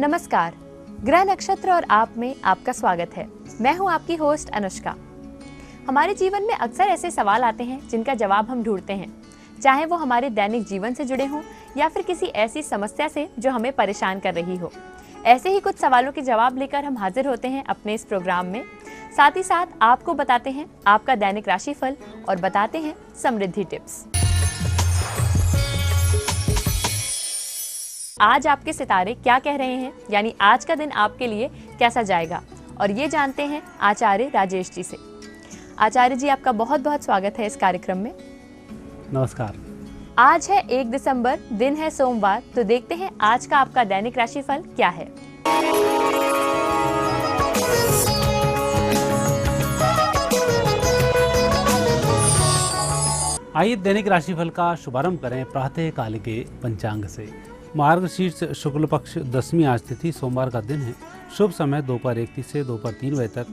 नमस्कार, ग्रह नक्षत्र और आप में आपका स्वागत है। मैं हूं आपकी होस्ट अनुष्का। हमारे जीवन में अक्सर ऐसे सवाल आते हैं जिनका जवाब हम ढूंढते हैं, चाहे वो हमारे दैनिक जीवन से जुड़े हों या फिर किसी ऐसी समस्या से जो हमें परेशान कर रही हो। ऐसे ही कुछ सवालों के जवाब लेकर हम हाजिर होते हैं अपने इस प्रोग्राम में। साथ ही साथ आपको बताते हैं आपका दैनिक राशिफल और बताते हैं समृद्धि टिप्स। आज आपके सितारे क्या कह रहे हैं, यानी आज का दिन आपके लिए कैसा जाएगा, और ये जानते हैं आचार्य राजेश जी से। आचार्य जी, आपका बहुत बहुत स्वागत है इस कार्यक्रम में। नमस्कार। आज है 1 दिसंबर, दिन है सोमवार। तो देखते हैं आज का आपका दैनिक राशिफल क्या है। आइए दैनिक राशिफल का शुभारंभ करें प्रातः काल के पंचांग से। मार्गशीर्ष शुक्ल पक्ष 10वीं आज तिथि सोमवार का दिन है। शुभ समय दोपहर 1:30 से दोपहर 3 बजे तक।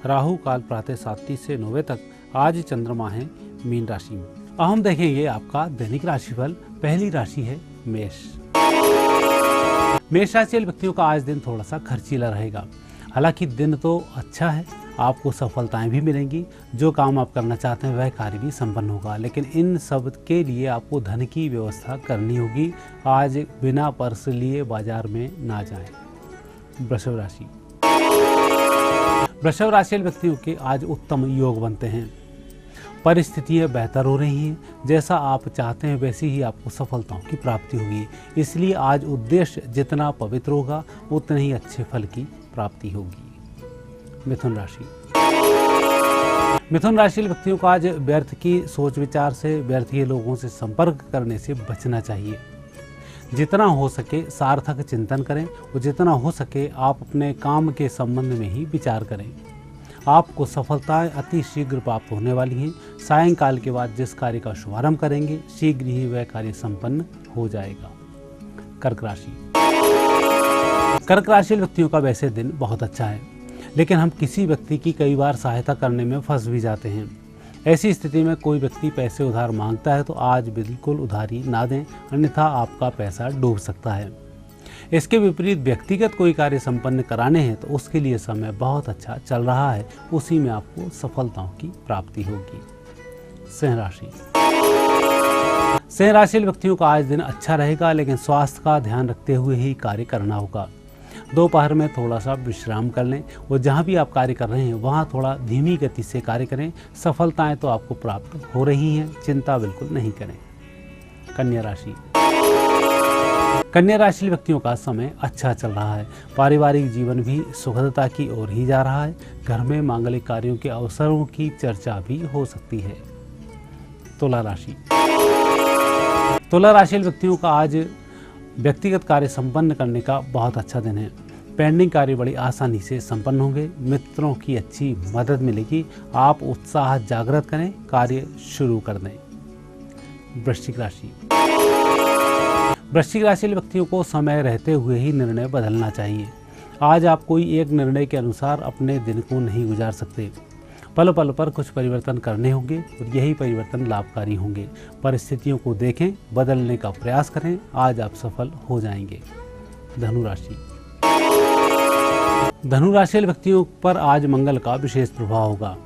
राहु काल प्रातः 7:30 से 9 बजे तक। आज चंद्रमा है मीन राशि में। अब हम देखेंगे आपका दैनिक राशिफल। पहली राशि है मेष। मेष राशि वाले व्यक्तियों का आज दिन थोड़ा सा खर्चीला रहेगा। हालांकि दिन तो अच्छा है, आपको सफलताएं भी मिलेंगी। जो काम आप करना चाहते हैं वह कार्य भी संपन्न होगा, लेकिन इन सब के लिए आपको धन की व्यवस्था करनी होगी। आज बिना पर्स लिए बाजार में ना जाएं। वृषभ राशि। वृषभ राशि वाले व्यक्तियों के आज उत्तम योग बनते हैं। परिस्थितियां बेहतर हो रही हैं। जैसा आप चाहते हैं वैसी ही आपको सफलताओं की प्राप्ति होगी। इसलिए आज उद्देश्य जितना पवित्र होगा उतने ही अच्छे फल की प्राप्ति होगी। मिथुन राशि। मिथुन राशि व्यक्तियों को आज व्यर्थ की सोच विचार से, व्यर्थ के लोगों से संपर्क करने से बचना चाहिए। जितना हो सके सार्थक चिंतन करें और जितना हो सके आप अपने काम के संबंध में ही विचार करें। आपको सफलताएं अति शीघ्र प्राप्त होने वाली हैं। सायंकाल के बाद जिस कार्य का शुभारंभ करेंगे शीघ्र ही वह कार्य संपन्न हो जाएगा। कर्क राशि। कर्क राशि व्यक्तियों का वैसे दिन बहुत अच्छा है, लेकिन हम किसी व्यक्ति की कई बार सहायता करने में फंस भी जाते हैं। ऐसी स्थिति में कोई व्यक्ति पैसे उधार मांगता है तो आज बिल्कुल उधारी ना दें, अन्यथा आपका पैसा डूब सकता है। इसके विपरीत व्यक्तिगत कोई कार्य संपन्न कराने हैं तो उसके लिए समय बहुत अच्छा चल रहा है, उसी में आपको सफलताओं की प्राप्ति होगी। सिंह राशि। सिंह राशि व्यक्तियों का आज दिन अच्छा रहेगा, लेकिन स्वास्थ्य का ध्यान रखते हुए ही कार्य करना होगा। दोपहर में थोड़ा सा विश्राम कर लें और जहाँ भी आप कार्य कर रहे हैं वहाँ थोड़ा धीमी गति से कार्य करें। सफलताएं तो आपको प्राप्त हो रही हैं, चिंता बिल्कुल नहीं करें। कन्या राशि। कन्या राशि व्यक्तियों का समय अच्छा चल रहा है। पारिवारिक जीवन भी सुखदता की ओर ही जा रहा है। घर में मांगलिक कार्यों के अवसरों की चर्चा भी हो सकती है। तुला राशि। तुला राशि व्यक्तियों का आज व्यक्तिगत कार्य संपन्न करने का बहुत अच्छा दिन है। पेंडिंग कार्य बड़ी आसानी से संपन्न होंगे। मित्रों की अच्छी मदद मिलेगी। आप उत्साह जागृत करें, कार्य शुरू कर दें। वृश्चिक राशि। वृश्चिक राशि व्यक्तियों को समय रहते हुए ही निर्णय बदलना चाहिए। आज आप कोई एक निर्णय के अनुसार अपने दिन को नहीं गुजार सकते। पल पल पर कुछ परिवर्तन करने होंगे और यही परिवर्तन लाभकारी होंगे। परिस्थितियों को देखें, बदलने का प्रयास करें। आज आप सफल हो जाएंगे। धनु राशि। धनु राशि व्यक्तियों पर आज मंगल का विशेष प्रभाव होगा।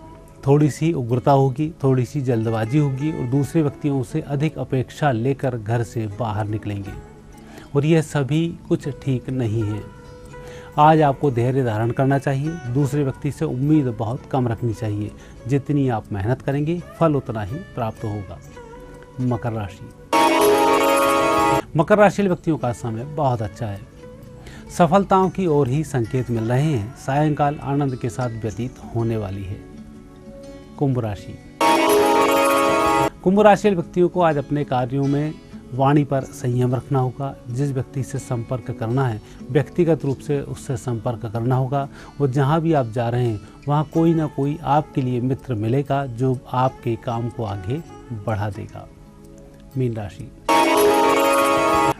थोड़ी सी उग्रता होगी, थोड़ी सी जल्दबाजी होगी और दूसरे व्यक्तियों से अधिक अपेक्षा लेकर घर से बाहर निकलेंगे और यह सभी कुछ ठीक नहीं है। आज आपको धैर्य धारण करना चाहिए। दूसरे व्यक्ति से उम्मीद बहुत कम रखनी चाहिए। जितनी आप मेहनत करेंगे फल उतना ही प्राप्त होगा। मकर राशि। मकर राशि व्यक्तियों का समय बहुत अच्छा है। सफलताओं की ओर ही संकेत मिल रहे हैं। सायंकाल आनंद के साथ व्यतीत होने वाली है। कुंभ राशि। कुंभ राशि व्यक्तियों को आज अपने कार्यों में वाणी पर संयम रखना होगा। जिस व्यक्ति से संपर्क करना है व्यक्तिगत रूप से उससे संपर्क करना होगा और जहाँ भी आप जा रहे हैं वहाँ कोई ना कोई आपके लिए मित्र मिलेगा जो आपके काम को आगे बढ़ा देगा। मीन राशि।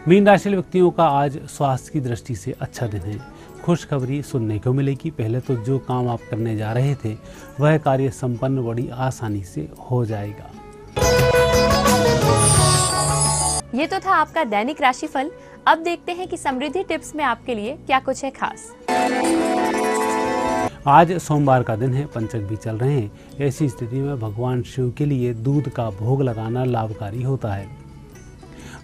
मीन राशि व्यक्तियों का आज स्वास्थ्य की दृष्टि से अच्छा दिन है। खुशखबरी सुनने को मिलेगी। पहले तो जो काम आप करने जा रहे थे वह कार्य संपन्न बड़ी आसानी से हो जाएगा। ये तो था आपका दैनिक राशिफल। अब देखते हैं कि समृद्धि टिप्स में आपके लिए क्या कुछ है खास। आज सोमवार का दिन है, पंचक भी चल रहे हैं। ऐसी स्थिति में भगवान शिव के लिए दूध का भोग लगाना लाभकारी होता है।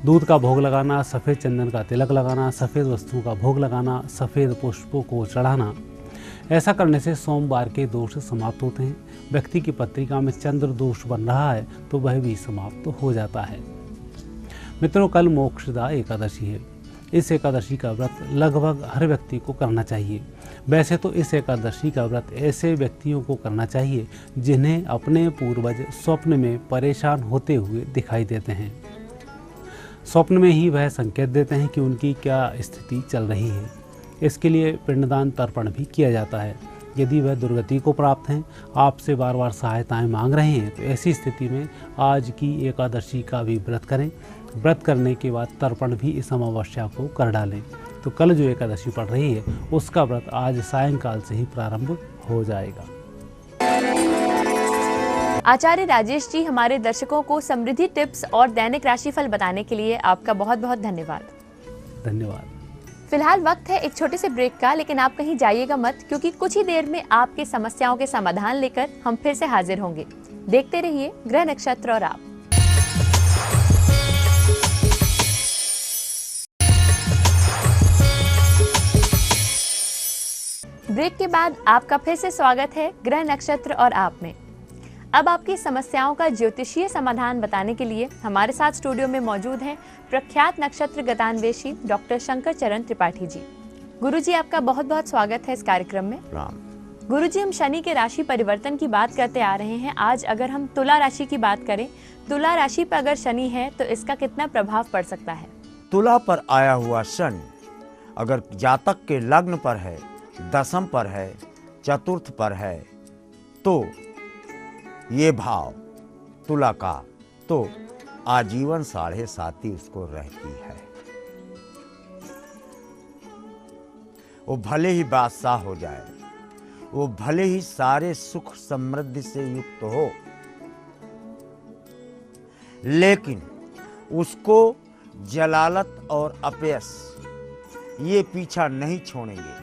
दूध का भोग लगाना, सफ़ेद चंदन का तिलक लगाना, सफ़ेद वस्तुओं का भोग लगाना, सफ़ेद पुष्पों को चढ़ाना, ऐसा करने से सोमवार के दोष समाप्त होते हैं। व्यक्ति की पत्रिका में चंद्र दोष बन रहा है तो वह भी समाप्त हो जाता है। मित्रों, कल मोक्षदा एकादशी है। इस एकादशी का व्रत लगभग हर व्यक्ति को करना चाहिए। वैसे तो इस एकादशी का व्रत ऐसे व्यक्तियों को करना चाहिए जिन्हें अपने पूर्वज स्वप्न में परेशान होते हुए दिखाई देते हैं। स्वप्न में ही वह संकेत देते हैं कि उनकी क्या स्थिति चल रही है। इसके लिए पिंडदान तर्पण भी किया जाता है। यदि वह दुर्गति को प्राप्त हैं, आपसे बार बार सहायताएं मांग रहे हैं, तो ऐसी स्थिति में आज की एकादशी का भी व्रत करें। व्रत करने के बाद तर्पण भी इस अमावस्या को कर डालें। तो कल जो एकादशी पड़ रही है उसका व्रत आज सायंकाल से ही प्रारंभ हो जाएगा। आचार्य राजेश जी, हमारे दर्शकों को समृद्धि टिप्स और दैनिक राशिफल बताने के लिए आपका बहुत बहुत धन्यवाद। धन्यवाद। फिलहाल वक्त है एक छोटे से ब्रेक का, लेकिन आप कहीं जाइएगा मत, क्योंकि कुछ ही देर में आपके समस्याओं के समाधान लेकर हम फिर से हाजिर होंगे। देखते रहिए ग्रह नक्षत्र और आप। ब्रेक के बाद आपका फिर से स्वागत है ग्रह नक्षत्र और आप में। अब आपकी समस्याओं का ज्योतिषीय समाधान बताने के लिए हमारे साथ स्टूडियो में मौजूद हैं प्रख्यात नक्षत्र गतान्वेषी डॉक्टर शंकर चरण त्रिपाठी जी। गुरुजी, आपका बहुत बहुत स्वागत है इस कार्यक्रम में। राम। गुरुजी, हम शनि के राशि परिवर्तन की बात करते आ रहे हैं। आज अगर हम तुला राशि की बात करें, तुला राशि पर अगर शनि है तो इसका कितना प्रभाव पड़ सकता है? तुला पर आया हुआ शनि अगर जातक के लग्न पर है, दशम पर है, चतुर्थ पर है, तो ये भाव तुला का, तो आजीवन 7.5 उसको रहती है। वो भले ही बादशाह हो जाए, वो भले ही सारे सुख समृद्धि से युक्त हो, लेकिन उसको जलालत और अपयश ये पीछा नहीं छोड़ेंगे।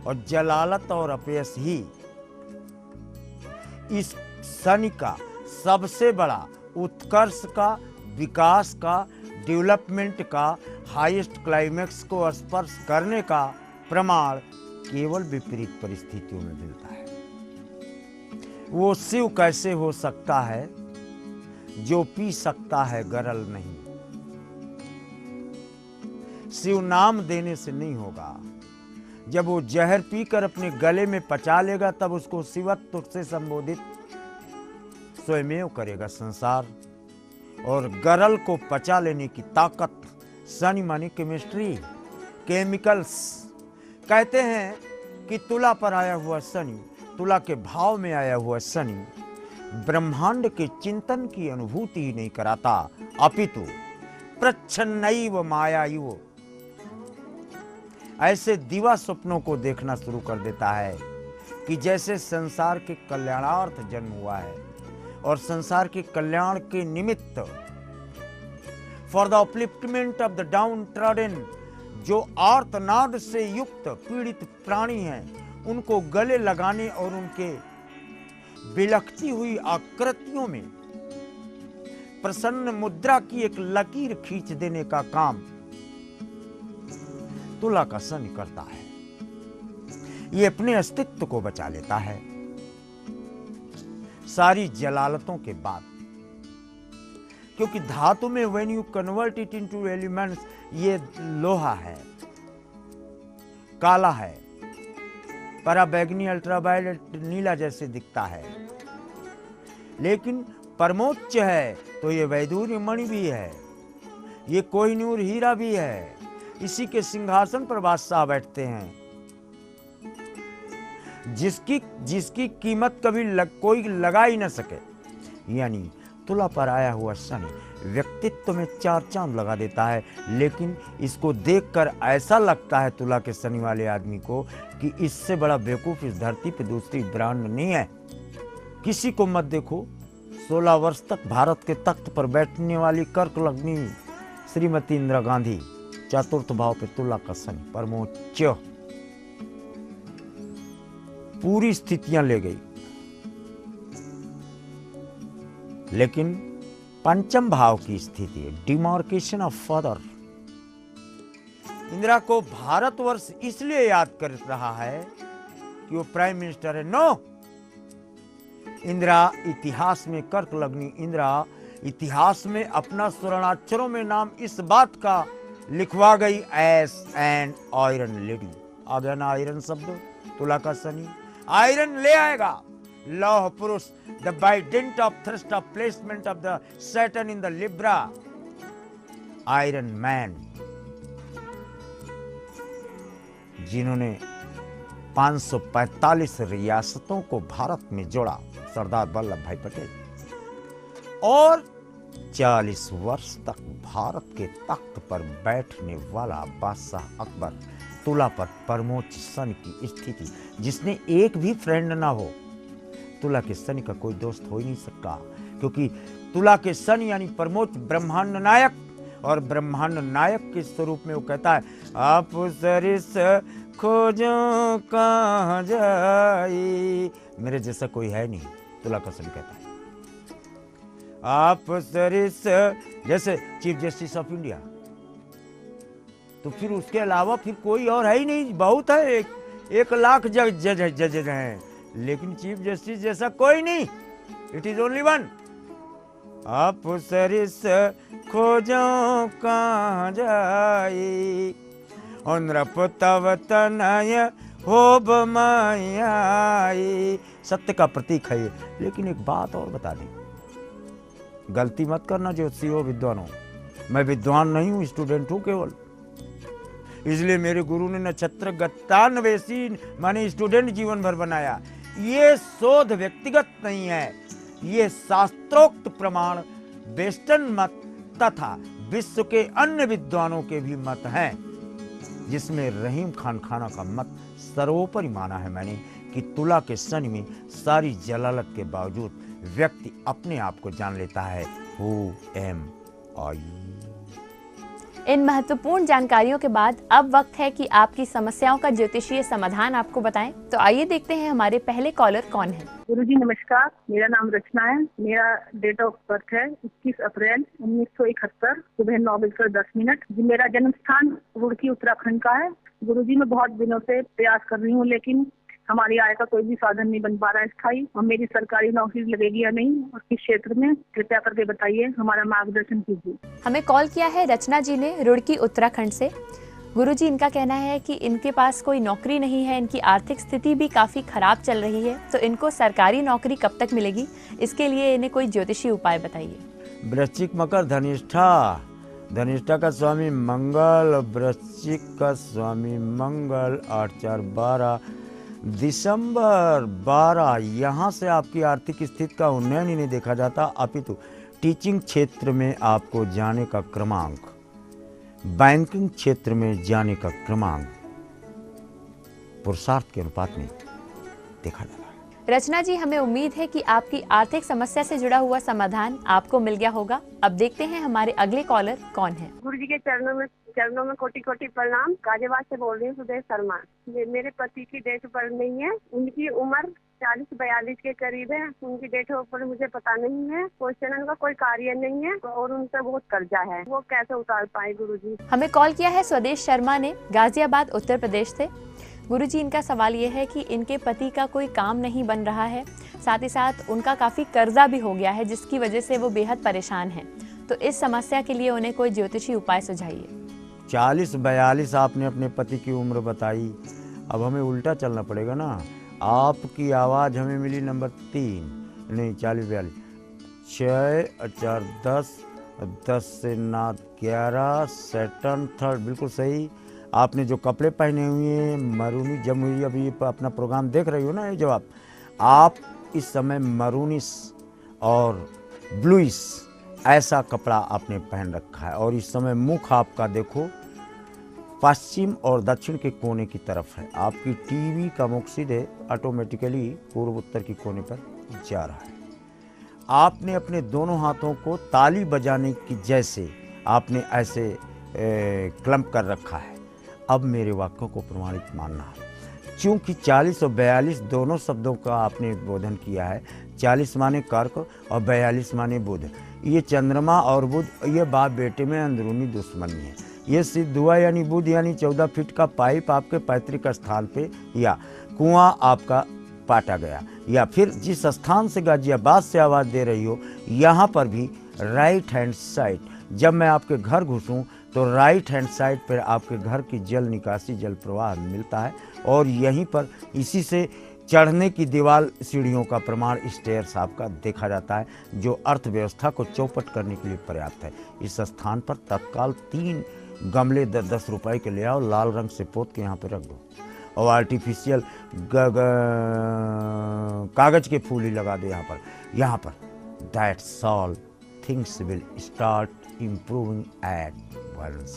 और जलालत और अपयश ही इस शनि का सबसे बड़ा उत्कर्ष का, विकास का, डेवलपमेंट का, हाईएस्ट क्लाइमेक्स को स्पर्श करने का प्रमाण केवल विपरीत परिस्थितियों में मिलता है। वो शिव कैसे हो सकता है जो पी सकता है गरल नहीं। शिव नाम देने से नहीं होगा। जब वो जहर पीकर अपने गले में पचा लेगा तब उसको शिवत्व से संबोधित स्वयमेव करेगा संसार। और गरल को पचा लेने की ताकत शनि मानी केमिस्ट्री, केमिकल्स। कहते हैं कि तुला पर आया हुआ शनि, तुला के भाव में आया हुआ शनि ब्रह्मांड के चिंतन की अनुभूति ही नहीं कराता, अपितु प्रच्छन्नैव मायायुः ऐसे दिवा स्वप्नों को देखना शुरू कर देता है कि जैसे संसार के कल्याणार्थ जन्म हुआ है और संसार के कल्याण के निमित्त, for the upliftment of the down trodden, जो आर्तनाद से युक्त पीड़ित प्राणी हैं उनको गले लगाने और उनके बिलखती हुई आकृतियों में प्रसन्न मुद्रा की एक लकीर खींच देने का काम तुला का शनि करता है। ये अपने अस्तित्व को बचा लेता है सारी जलालतों के बाद, क्योंकि धातु में when you convert it into elements, ये लोहा है, काला है, पराबैगनी अल्ट्रावायलेट नीला जैसे दिखता है, लेकिन परमोच्च है तो ये वैदूर्य मणि भी है, ये कोहिनूर हीरा भी है। इसी के सिंहासन पर बादशाह बैठते हैं, जिसकी कीमत कभी कोई लगा ही न सके। यानी तुला पर आया हुआ शनि व्यक्तित्व में 4 चांद लगा देता है, लेकिन इसको देखकर ऐसा लगता है तुला के शनि वाले आदमी को कि इससे बड़ा बेवकूफ इस धरती पे दूसरी ब्रांड नहीं है। किसी को मत देखो। 16 वर्ष तक भारत के तख्त पर बैठने वाली कर्क लग्नी श्रीमती इंदिरा गांधी चतुर्थ भाव पे तुला का शनि परमोच्च, पूरी स्थितियां ले गई। लेकिन पंचम भाव की स्थिति है डिमार्केशन ऑफ फादर। इंदिरा को भारतवर्ष इसलिए याद कर रहा है कि वो प्राइम मिनिस्टर है। नो, इंदिरा इतिहास में कर्क लगनी इंदिरा इतिहास में अपना स्वर्णाक्षरों में नाम इस बात का लिखवा गई एस एंड आयरन लेडी। आ गया ना आयरन शब्द, तुला का शनि आयरन ले आएगा। लौह पुरुष, the by dint of thrust of placement of the Saturn in the Libra, iron man, जिन्होंने 545 रियासतों को भारत में जोड़ा, सरदार वल्लभ भाई पटेल। और 40 वर्ष तक भारत के तख्त पर बैठने वाला बादशाह अकबर, तुला पर परमोच्च शनि की स्थिति, जिसने एक भी फ्रेंड ना हो। तुला के शनि का कोई दोस्त हो ही नहीं सकता, क्योंकि तुला के शनि यानी परमोच्च ब्रह्मांड नायक, और ब्रह्मांड नायक के स्वरूप में वो कहता है आप सरिस खोजो कहाँ जाई, मेरे जैसा कोई है नहीं। तुला का शनि कहता है आप सरिस, जैसे चीफ जस्टिस ऑफ इंडिया, तो फिर उसके अलावा फिर कोई और है ही नहीं। बहुत है, 1,00,000 जज हैं, लेकिन चीफ जस्टिस जैसा कोई नहीं। It is only one. आप सरिस खोजो कहाँ जाई, नृपतव तनय होब मायाई, सत्य का प्रतीक है ये। लेकिन एक बात और बता दी, गलती मत करना ज्योतिषियों विद्वानों, मैं विद्वान नहीं हूं, स्टूडेंट हूं केवल। इसलिए मेरे गुरु ने नक्षत्र गत्तान्वेषी माने स्टूडेंट जीवन भर बनाया। ये शोध व्यक्तिगत नहीं है, ये शास्त्रोक्त प्रमाण वेस्टर्न मत तथा विश्व के अन्य विद्वानों के भी मत हैं, जिसमें रहीम खान खाना का मत सर्वोपरि माना है मैंने कि तुला के शनि में सारी जलालत के बावजूद व्यक्ति अपने आप को जान लेता है, हु एम आई। इन महत्वपूर्ण जानकारियों के बाद अब वक्त है कि आपकी समस्याओं का ज्योतिषीय समाधान आपको बताएं। तो आइए देखते हैं हमारे पहले कॉलर कौन है। गुरुजी नमस्कार, मेरा नाम रचना है। मेरा डेट ऑफ बर्थ है 21 अप्रैल 1971 सुबह 9:10। जी, मेरा जन्म स्थान रुड़की उत्तराखंड का है। गुरुजी, मैं बहुत दिनों से प्रयास कर रही हूँ, लेकिन हमारी आय का कोई भी साधन नहीं बन पा रहा है स्थायी। और मेरी सरकारी नौकरी लगेगी या नहीं और किस क्षेत्र में, कृपया करके बताइए, हमारा मार्गदर्शन कीजिए। हमें कॉल किया है रचना जी ने रुड़की उत्तराखंड से। गुरुजी, इनका कहना है कि इनके पास कोई नौकरी नहीं है, इनकी आर्थिक स्थिति भी काफ़ी खराब चल रही है, तो इनको सरकारी नौकरी कब तक मिलेगी, इसके लिए इन्हें कोई ज्योतिषी उपाय बताइए। वृश्चिक मकर धनिष्ठा, धनिष्ठा का स्वामी मंगल, वृश्चिक का स्वामी मंगल, 8/4/12 दिसंबर 12, यहाँ से आपकी आर्थिक स्थिति का उन्नयन ही नहीं देखा जाता, अपितु टीचिंग क्षेत्र में आपको जाने का क्रमांक, बैंकिंग क्षेत्र में जाने का क्रमांक पुरुषार्थ के अनुपात में देखा जाता है। रचना जी, हमें उम्मीद है कि आपकी आर्थिक समस्या से जुड़ा हुआ समाधान आपको मिल गया होगा। अब देखते हैं हमारे अगले कॉलर कौन है। गुरुजी के चरणों में कोटि कोटि प्रणाम। गाजियाबाद से बोल रही हूँ, सुदेश शर्मा। मेरे पति की डेट ऑफ बर्थ नहीं है, उनकी उम्र 40-42 के करीब है। उनकी डेट ऑफ बर्थ मुझे पता नहीं है, क्वेश्चन का कोई कार्य नहीं है और उन पर बहुत कर्जा है, वो कैसे उतार पाए गुरुजी। हमें कॉल किया है स्वदेश शर्मा ने गाजियाबाद उत्तर प्रदेश से। गुरुजी, इनका सवाल ये है कि इनके पति का कोई काम नहीं बन रहा है, साथ ही साथ उनका काफ़ी कर्जा भी हो गया है, जिसकी वजह से वो बेहद परेशान हैं। तो इस समस्या के लिए उन्हें कोई ज्योतिषी उपाय सुझाइए। 40-42 आपने अपने पति की उम्र बताई, अब हमें उल्टा चलना पड़ेगा ना। आपकी आवाज़ हमें मिली नंबर 3, नहीं 40-42, 6/4/10, 10 से 9/11, सैटर्न 3rd, बिल्कुल सही। आपने जो कपड़े पहने हुए हैं मरूनी, जब मुझे अभी अपना प्रोग्राम देख रही हो ना, ये जवाब आप इस समय मरूनिस और ब्लूइस ऐसा कपड़ा आपने पहन रखा है, और इस समय मुख आपका देखो पश्चिम और दक्षिण के कोने की तरफ है। आपकी टीवी का मुख सीधे ऑटोमेटिकली पूर्व उत्तर की कोने पर जा रहा है। आपने अपने दोनों हाथों को ताली बजाने की जैसे आपने ऐसे क्लम्प कर रखा है। अब मेरे वाक्यों को प्रमाणित मानना है। चूँकि 40 और 42 दोनों शब्दों का आपने बोधन किया है, 40 माने कर्क और 42 माने बुध। ये चंद्रमा और बुध, ये बाप बेटे में अंदरूनी दुश्मनी है। ये सिद्ध हुआ यानी बुध यानी 14 फीट का पाइप आपके पैतृक स्थान पे या कुआं आपका पाटा गया, या फिर जिस स्थान से गाजियाबाद से आवाज़ दे रही हो, यहाँ पर भी राइट हैंड साइड, जब मैं आपके घर घुसूँ तो राइट हैंड साइड पर आपके घर की जल निकासी, जल प्रवाह मिलता है। और यहीं पर इसी से चढ़ने की दीवार, सीढ़ियों का प्रमाण स्टेयर्स आपका देखा जाता है, जो अर्थव्यवस्था को चौपट करने के लिए पर्याप्त है। इस स्थान पर तत्काल 3 गमले 10-10 रुपए के ले आओ, लाल रंग से पोत के यहाँ पे रख दो, और आर्टिफिशियल कागज के फूल ही लगा दो यहाँ पर। That's all, things will start improving at once.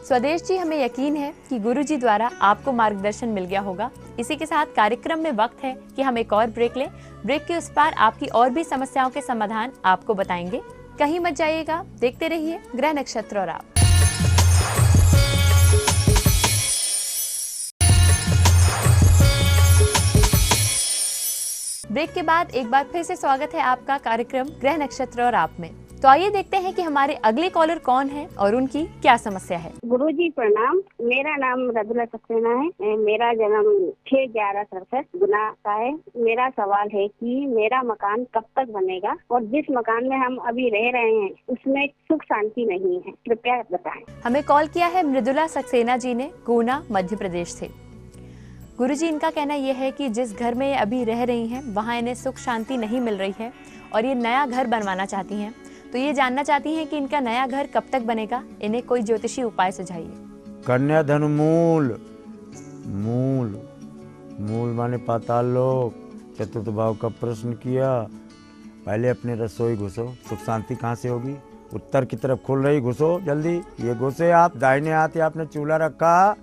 Swadesh ji, हमें यकीन है कि गुरु जी द्वारा आपको मार्गदर्शन मिल गया होगा। इसी के साथ कार्यक्रम में वक्त है कि हम एक और ब्रेक लें। ब्रेक के उस पार आपकी और भी समस्याओं के समाधान आपको बताएंगे। कहीं मत जाइएगा, देखते रहिए ग्रह नक्षत्र और आप। ब्रेक के बाद एक बार फिर से स्वागत है आपका कार्यक्रम ग्रह नक्षत्र और आप में। तो आइए देखते हैं कि हमारे अगले कॉलर कौन है और उनकी क्या समस्या है। गुरुजी प्रणाम, मेरा नाम मृदुला सक्सेना है। मेरा जन्म 6/11/67 गुना का है। मेरा सवाल है कि मेरा मकान कब तक बनेगा और जिस मकान में हम अभी रह रहे हैं उसमें सुख शांति नहीं है, कृपया बताएं। हमें कॉल किया है मृदुला सक्सेना जी ने गुना मध्य प्रदेश से। गुरुजी, इनका कहना यह है कि जिस घर में ये अभी रह रही हैं वहाँ इन्हें सुख शांति नहीं मिल रही है और ये नया घर बनवाना चाहती हैं। तो ये जानना चाहती हैं कि इनका नया घर कब तक बनेगा, इन्हें कोई ज्योतिषी उपाय सुझाइए। कन्या धन मूल, मूल मूल माने पाताल लोक। चतुर्थ भाव का प्रश्न किया। पहले अपने रसोई घुसो, सुख शांति कहाँ से होगी? उत्तर की तरफ खुल रही, घुसो जल्दी। ये घुसे आप, दाहिने हाथ ही आपने चूल्हा रखा,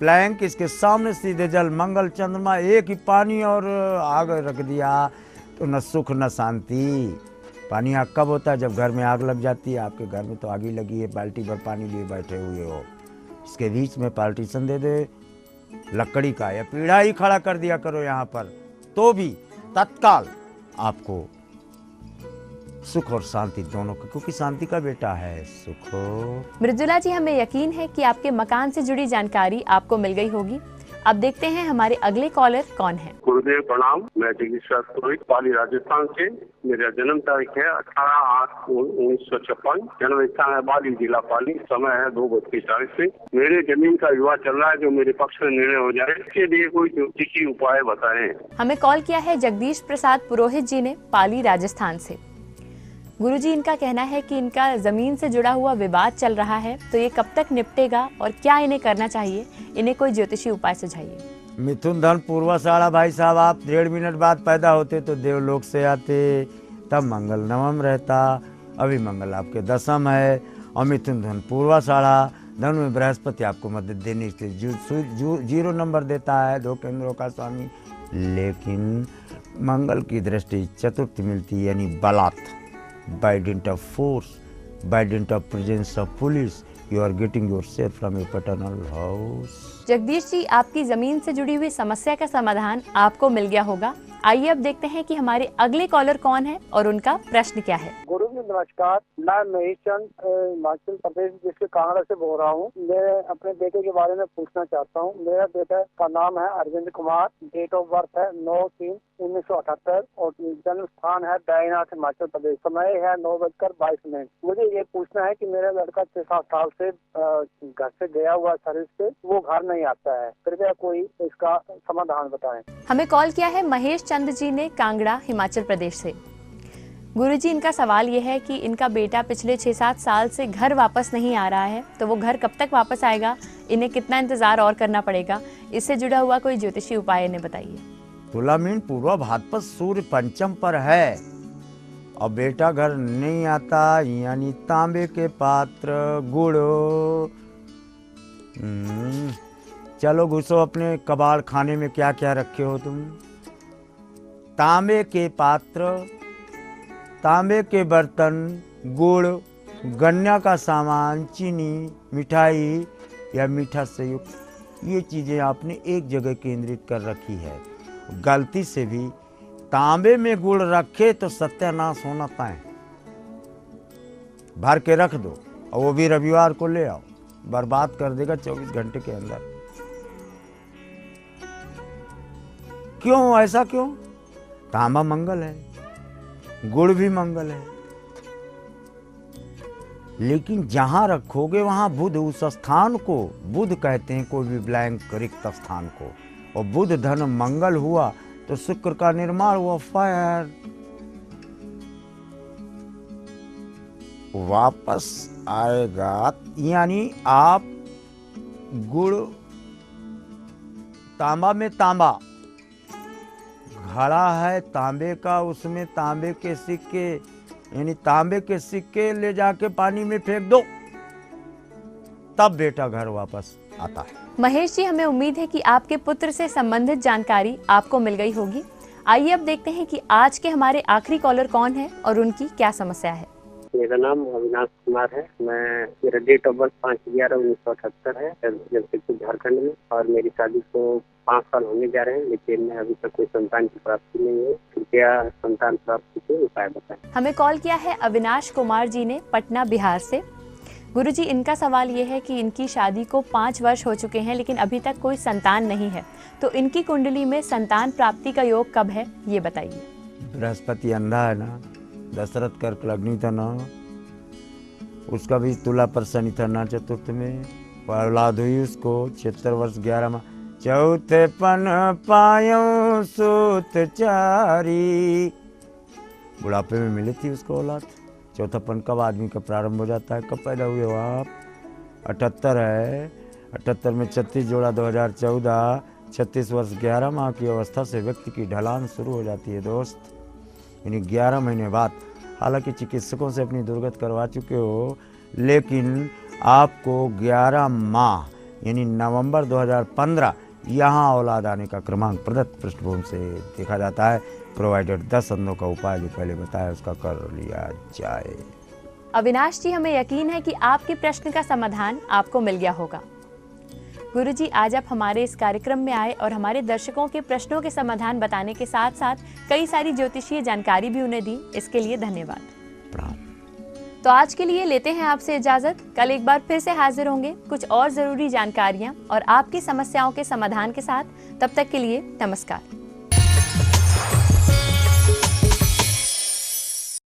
प्लैंक इसके सामने सीधे जल, मंगल चंद्रमा, एक ही पानी और आग रख दिया, तो न सुख न शांति। पानी आग कब होता है? जब घर में आग लग जाती है। आपके घर में तो आग ही लगी है, बाल्टी भर पानी लिए बैठे हुए हो। इसके बीच में पार्टीशन दे दे लकड़ी का, या पीढ़ा ही खड़ा कर दिया करो यहाँ पर, तो भी तत्काल आपको सुख और शांति दोनों का, क्योंकि शांति का बेटा है सुख। मृदुला जी, हमें यकीन है कि आपके मकान से जुड़ी जानकारी आपको मिल गई होगी। अब देखते हैं हमारे अगले कॉलर कौन है। गुरुदेव प्रणाम, मैं जगदीश पुरोहित, पाली राजस्थान से। मेरा जन्म तारीख है 18/8/1956। जन्म स्थान है पाली, जिला पाली। समय है 2:40 से। मेरे जमीन का विवाद चल रहा है, जो मेरे पक्ष में निर्णय हो जाए, इसके लिए कोई ज्योतिषी उपाय बताएं। हमें कॉल किया है जगदीश प्रसाद पुरोहित जी ने, पाली राजस्थान से। गुरुजी, इनका कहना है कि इनका जमीन से जुड़ा हुआ विवाद चल रहा है, तो ये कब तक निपटेगा और क्या इन्हें करना चाहिए? इन्हें कोई ज्योतिषी उपाय सुझाइए। मिथुन धन पूर्वाषाढ़ा। भाई साहब, आप 1.5 मिनट बाद पैदा होते तो देवलोक से आते, तब मंगल नवम रहता। अभी मंगल आपके दशम है, और मिथुन धन पूर्वाषाढ़ा। धन में बृहस्पति आपको मदद देने से 0 नंबर देता है, 2 केंद्रों का स्वामी। लेकिन मंगल की दृष्टि चतुर्थ मिलती है, यानी बलात्। By dint of force, by dint of presence of police, you are getting yourself from a paternal house. Jagdish ji, आपकी जमीन से जुड़ी हुई समस्या का समाधान आपको मिल गया होगा। आइए अब देखते हैं कि हमारे अगले कॉलर कौन है और उनका प्रश्न क्या है। गुरु जी नमस्कार, मैं महेश चंद हिमाचल प्रदेश जिसके कांगड़ा से बोल रहा हूँ। मैं अपने बेटे के बारे में पूछना चाहता हूँ। मेरा बेटा का नाम है Arvind Kumar, date of birth है 9/3/1978 और जन्म स्थान है डायनाथ हिमाचल प्रदेश। समय है 9:22। मुझे ये पूछना है कि मेरा लड़का 6-7 साल से घर से गया हुआ सर्विस से, वो घर नहीं आता है। कृपया कोई इसका समाधान बताएं। हमें कॉल किया है महेश चंद जी ने, कांगड़ा हिमाचल प्रदेश से। गुरुजी, इनका सवाल ये है कि इनका बेटा पिछले 6-7 साल से घर वापस नहीं आ रहा है, तो वो घर कब तक वापस आएगा? इन्हें कितना इंतजार और करना पड़ेगा? इससे जुड़ा हुआ कोई ज्योतिषी उपाय इन्हें बताइए। तुला मीन पूर्वा भाद्रपद सूर्य पंचम पर है और बेटा घर नहीं आता, यानी तांबे के पात्र गुड़। चलो घुसो अपने कबाड़ खाने में, क्या क्या रखे हो तुम? तांबे के पात्र, तांबे के बर्तन, गुड़, गन्ना का सामान, चीनी, मिठाई या मीठा से युक्त, ये चीज़ें आपने एक जगह केंद्रित कर रखी है। गलती से भी तांबे में गुड़ रखे तो सत्यानाश होना तय। भर के रख दो और वो भी रविवार को ले आओ, बर्बाद कर देगा 24 घंटे के अंदर। क्यों ऐसा क्यों? तांबा मंगल है, गुड़ भी मंगल है, लेकिन जहां रखोगे वहां बुध, उस स्थान को बुध कहते हैं, कोई भी ब्लैंक रिक्त स्थान को। और बुध धन मंगल हुआ तो शुक्र का निर्माण हुआ, फायर वापस आएगा। यानी आप गुड़, तांबा में तांबा, घड़ा है तांबे का, उसमें तांबे के सिक्के, यानी तांबे के सिक्के ले जाके पानी में फेंक दो, तब बेटा घर वापस आता है। महेश जी, हमें उम्मीद है कि आपके पुत्र से संबंधित जानकारी आपको मिल गई होगी। आइए अब देखते हैं कि आज के हमारे आखिरी कॉलर कौन है और उनकी क्या समस्या है। मेरा नाम अविनाश कुमार है। मेरा डेट ऑफ बर्थ 5/11/1978 है, जमशेदपुर झारखंड में, और मेरी शादी को 5 साल होने जा रहे हैं, लेकिन अभी तक कोई संतान की प्राप्ति नहीं है। कृपया संतान प्राप्ति के उपाय बताएं। हमें कॉल किया है अविनाश कुमार जी ने पटना, बिहार से। गुरुजी, इनका सवाल ये है कि इनकी शादी को 5 वर्ष हो चुके हैं, लेकिन अभी तक कोई संतान नहीं है, तो इनकी कुंडली में संतान प्राप्ति का योग कब है, ये बताइए। बृहस्पति अंधा है ना, दशरथ कर्क लग्नी था ना, उसका भी तुला पर शनि था ना चतुर्थ में, औलाद हुई उसको 76 वर्ष 11 माह। चौथे पन पायो सूत चारी, बुढ़ापे में मिली थी उसको औलाद। चौथापन कब आदमी का प्रारंभ हो जाता है, कब पैदा हुए हो आप? 78 है, 78 में 36 जोड़ा 2014, 36 वर्ष 11 माह की अवस्था से व्यक्ति की ढलान शुरू हो जाती है दोस्त, यानी 11 महीने बाद। हालांकि चिकित्सकों से अपनी दुर्गत करवा चुके हो, लेकिन आपको 11 माह यानी नवंबर 2015 यहाँ औलाद आने का क्रमांक प्रदत्त पृष्ठभूमि से देखा जाता है, प्रोवाइडेड 10 अंधों का उपाय जो पहले बताया उसका कर लिया जाए। अविनाश जी, हमें यकीन है कि आपके प्रश्न का समाधान आपको मिल गया होगा। गुरुजी, आज आप हमारे इस कार्यक्रम में आए और हमारे दर्शकों के प्रश्नों के समाधान बताने के साथ साथ कई सारी ज्योतिषीय जानकारी भी उन्हें दी, इसके लिए धन्यवाद। प्रणाम। तो आज के लिए लेते हैं आपसे इजाजत। कल एक बार फिर से हाजिर होंगे कुछ और जरूरी जानकारियां और आपकी समस्याओं के समाधान के साथ। तब तक के लिए नमस्कार।